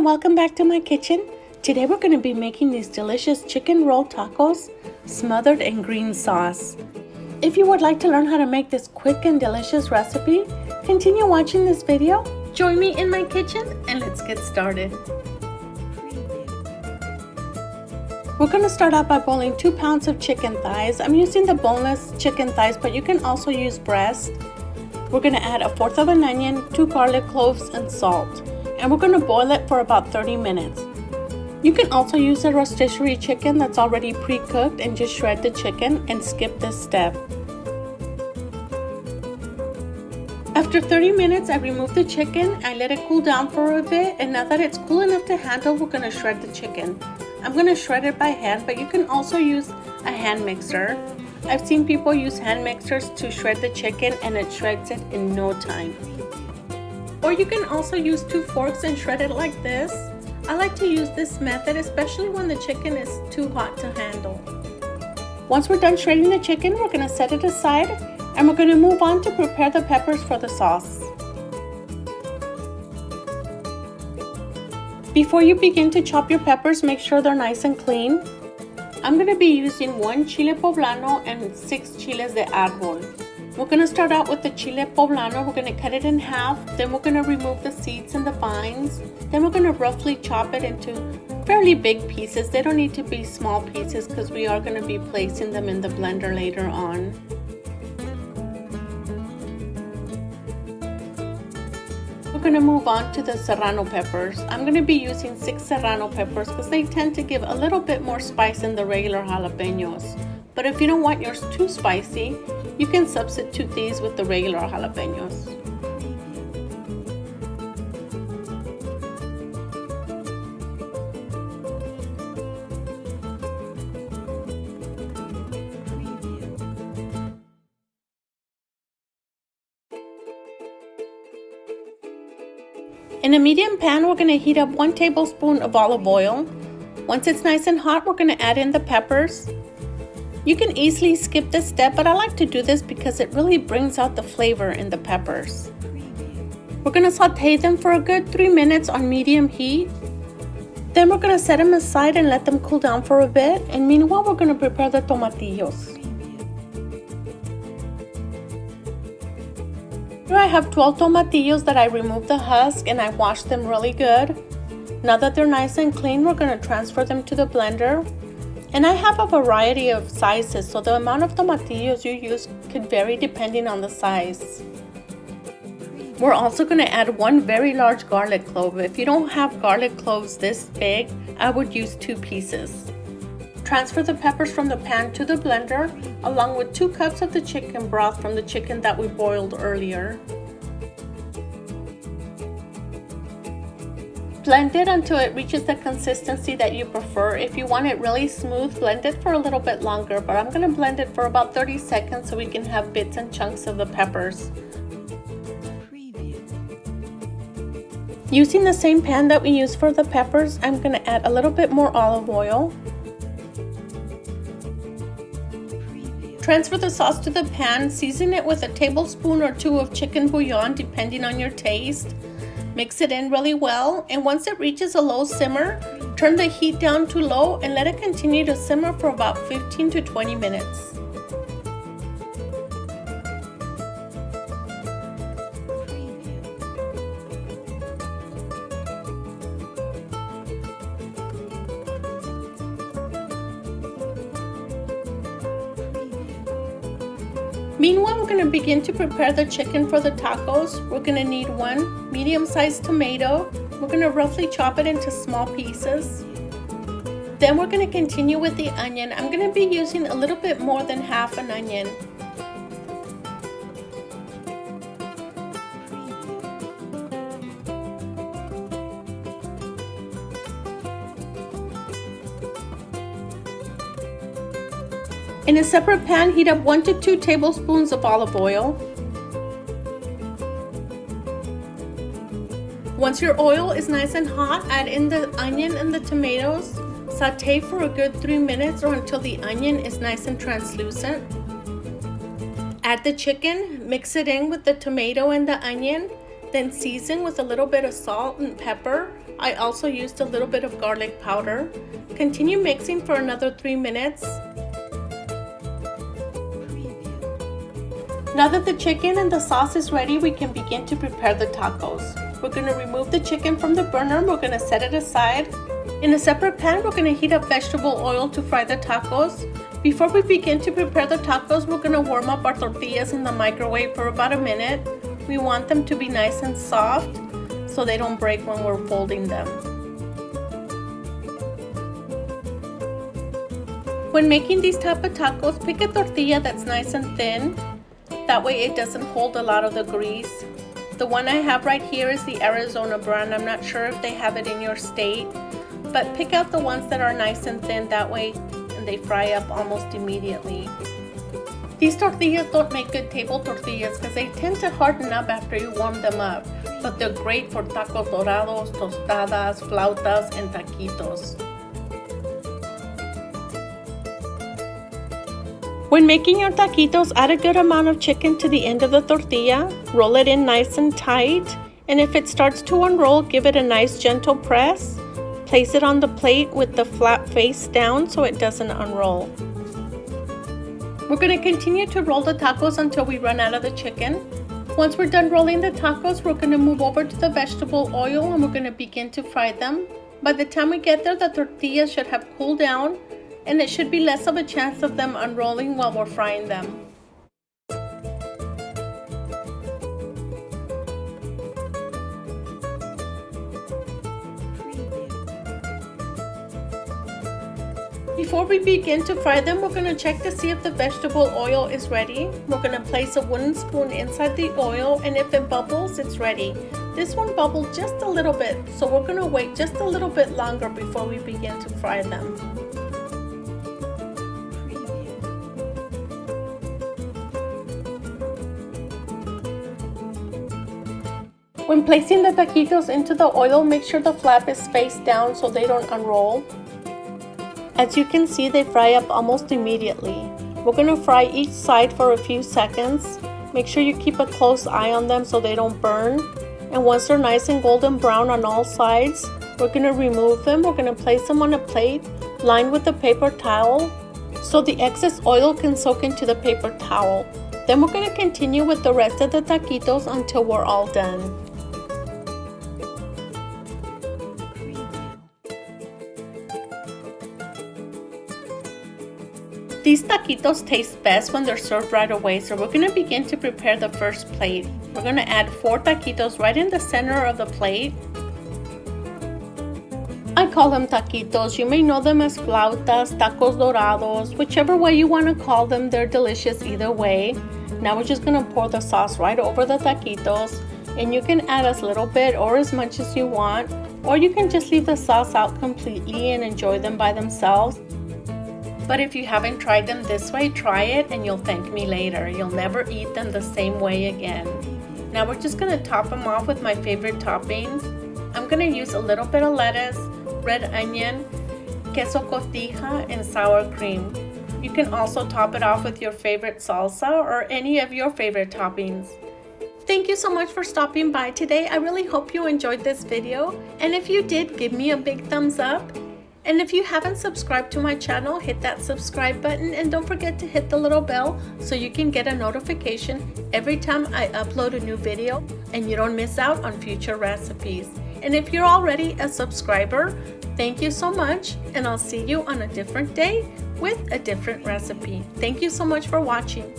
welcome back to my kitchen. Today we're going to be making these delicious chicken roll tacos smothered in green sauce. If you would like to learn how to make this quick and delicious recipe, continue watching this video. Join me in my kitchen and let's get started. We're going to start out by boiling 2 pounds of chicken thighs. I'm using the boneless chicken thighs, but you can also use breast. We're going to add 1/4 of an onion, 2 garlic cloves, and salt. And we're going to boil it for about 30 minutes. You can also use a rotisserie chicken that's already pre-cooked and just shred the chicken and skip this step. After 30 minutes, I remove the chicken, I let it cool down for a bit, and now that it's cool enough to handle, we're going to shred the chicken. I'm going to shred it by hand, but you can also use a hand mixer. I've seen people use hand mixers to shred the chicken and it shreds it in no time. Or you can also use 2 forks and shred it like this. I like to use this method, especially when the chicken is too hot to handle. Once we're done shredding the chicken, we're going to set it aside and we're going to move on to prepare the peppers for the sauce. Before you begin to chop your peppers, make sure they're nice and clean. I'm going to be using 1 Chile Poblano and 6 Chiles de Arbol. We're going to start out with the Chile Poblano. We're going to cut it in half. Then we're going to remove the seeds and the vines. Then we're going to roughly chop it into fairly big pieces. They don't need to be small pieces because we are going to be placing them in the blender later on. We're going to move on to the serrano peppers. I'm going to be using 6 serrano peppers because they tend to give a little bit more spice than the regular jalapenos. But if you don't want yours too spicy, you can substitute these with the regular jalapenos. In a medium pan, we're going to heat up 1 tablespoon of olive oil. Once it's nice and hot, we're going to add in the peppers. You can easily skip this step, but I like to do this because it really brings out the flavor in the peppers. We're going to saute them for a good 3 minutes on medium heat. Then we're going to set them aside and let them cool down for a bit. And meanwhile, we're going to prepare the tomatillos. Here I have 12 tomatillos that I removed the husk and I washed them really good. Now that they're nice and clean, we're going to transfer them to the blender. And I have a variety of sizes, so the amount of tomatillos you use could vary depending on the size. We're also going to add 1 very large garlic clove. If you don't have garlic cloves this big, I would use 2 pieces. Transfer the peppers from the pan to the blender, along with 2 cups of the chicken broth from the chicken that we boiled earlier. Blend it until it reaches the consistency that you prefer. If you want it really smooth, blend it for a little bit longer, but I'm going to blend it for about 30 seconds so we can have bits and chunks of the peppers. Using the same pan that we used for the peppers, I'm going to add a little bit more olive oil. Transfer the sauce to the pan, season it with a tablespoon or 2 of chicken bouillon depending on your taste. Mix it in really well, and once it reaches a low simmer, turn the heat down to low and let it continue to simmer for about 15 to 20 minutes. Meanwhile, we're going to begin to prepare the chicken for the tacos. We're going to need 1 medium-sized tomato. We're going to roughly chop it into small pieces. Then we're going to continue with the onion. I'm going to be using a little bit more than half an onion. In a separate pan, heat up 1 to 2 tablespoons of olive oil. Once your oil is nice and hot, add in the onion and the tomatoes. Saute for a good 3 minutes or until the onion is nice and translucent. Add the chicken, mix it in with the tomato and the onion, Then season with a little bit of salt and pepper. I also used a little bit of garlic powder. Continue mixing for another 3 minutes. Now that the chicken and the sauce is ready, we can begin to prepare the tacos. We're going to remove the chicken from the burner. We're going to set it aside. In a separate pan, we're going to heat up vegetable oil to fry the tacos. Before we begin to prepare the tacos, we're going to warm up our tortillas in the microwave for about a minute. We want them to be nice and soft so they don't break when we're folding them. When making these type of tacos, pick a tortilla that's nice and thin. That way it doesn't hold a lot of the grease. The one I have right here is the Arizona brand. I'm not sure if they have it in your state, but pick out the ones that are nice and thin, that way and they fry up almost immediately. These tortillas don't make good table tortillas because they tend to harden up after you warm them up, but they're great for tacos dorados, tostadas, flautas, and taquitos. When making your taquitos, add a good amount of chicken to the end of the tortilla, roll it in nice and tight, and if it starts to unroll, give it a nice gentle press. Place it on the plate with the flat face down so it doesn't unroll. We're going to continue to roll the tacos until we run out of the chicken. Once we're done rolling the tacos, we're going to move over to the vegetable oil and we're going to begin to fry them. By the time we get there, the tortillas should have cooled down, and it should be less of a chance of them unrolling while we're frying them. Before we begin to fry them, we're going to check to see if the vegetable oil is ready. We're going to place a wooden spoon inside the oil, and if it bubbles, it's ready. This one bubbled just a little bit, so we're going to wait just a little bit longer before we begin to fry them. When placing the taquitos into the oil, make sure the flap is face down so they don't unroll. As you can see, they fry up almost immediately. We're going to fry each side for a few seconds. Make sure you keep a close eye on them so they don't burn. And once they're nice and golden brown on all sides, we're going to remove them. We're going to place them on a plate lined with a paper towel so the excess oil can soak into the paper towel. Then we're going to continue with the rest of the taquitos until we're all done. These taquitos taste best when they're served right away, so we're going to begin to prepare the first plate. We're going to add 4 taquitos right in the center of the plate. I call them taquitos. You may know them as flautas, tacos dorados, whichever way you want to call them, they're delicious either way. Now we're just going to pour the sauce right over the taquitos, and you can add as little bit or as much as you want, or you can just leave the sauce out completely and enjoy them by themselves. But if you haven't tried them this way, try it and you'll thank me later. You'll never eat them the same way again. Now we're just going to top them off with my favorite toppings. I'm going to use a little bit of lettuce, red onion, queso cotija, and sour cream. You can also top it off with your favorite salsa or any of your favorite toppings. Thank you so much for stopping by today. I really hope you enjoyed this video. And if you did, give me a big thumbs up. And if you haven't subscribed to my channel, hit that subscribe button and don't forget to hit the little bell so you can get a notification every time I upload a new video and you don't miss out on future recipes. And if you're already a subscriber, thank you so much, and I'll see you on a different day with a different recipe. Thank you so much for watching.